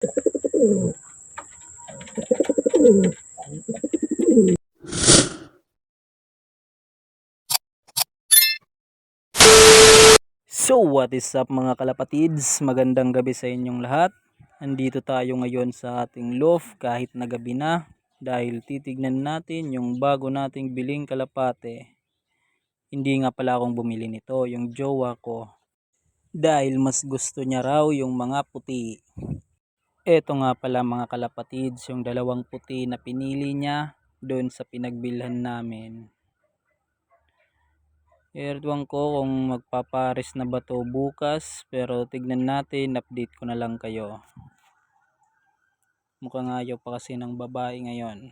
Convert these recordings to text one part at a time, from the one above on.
So what is up mga kalapatids, magandang gabi sa inyong lahat. Andito tayo ngayon sa ating loft kahit na gabi na, dahil titignan natin yung bago nating biling kalapate. Hindi nga pala akong bumili nito, yung jowa ko, dahil mas gusto niya raw yung mga puti. Eto nga pala mga kalapatids, yung dalawang puti na pinili niya doon sa pinagbilhan namin. Ewan ko kung magpapares na ba to bukas, pero tignan natin, update ko na lang kayo. Mukhang ayaw pa kasi ng babae ngayon.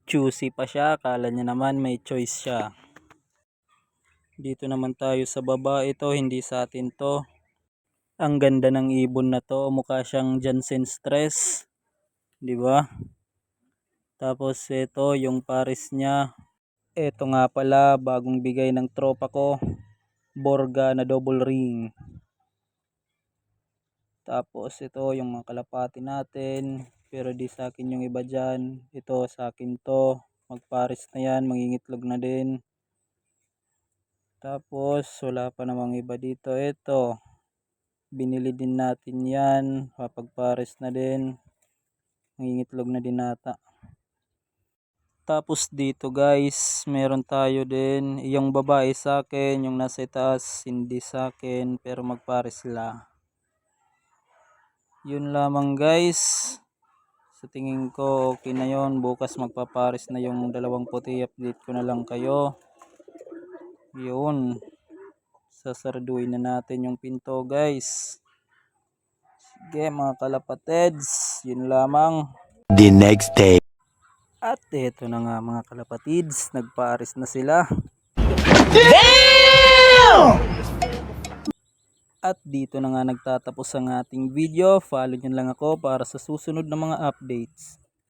Choosy pa siya, akala niya naman may choice siya. Dito naman tayo sa babae, to hindi sa atin to. Ang ganda ng ibon na to, mukha siyang Jansen Stress, di ba? Tapos ito yung pares niya. Ito nga pala, bagong bigay ng tropa ko, Borga na double ring. Tapos ito yung mga kalapati natin, pero di sa akin yung iba dyan. Ito sa akin to, magpares na yan, mangingitlog na din. Tapos wala pa namang iba dito. Ito, binili din natin yan, papagpares na din, mangingitlog na din nata. Tapos dito guys, meron tayo din yung babae sa akin, yung nasa itaas hindi sa akin, pero magpares sila. Yun lamang guys, sa tingin ko okay na yon. Bukas magpapares na yung dalawang puti, update ko na lang kayo. Yun, sasarduin na natin yung pinto guys. Sige mga kalapatids, yun lamang. The next day. At eto na nga mga kalapatids, nagpaaris na sila. Damn! At dito na nga nagtatapos ang ating video. Follow nyo lang ako para sa susunod na mga updates.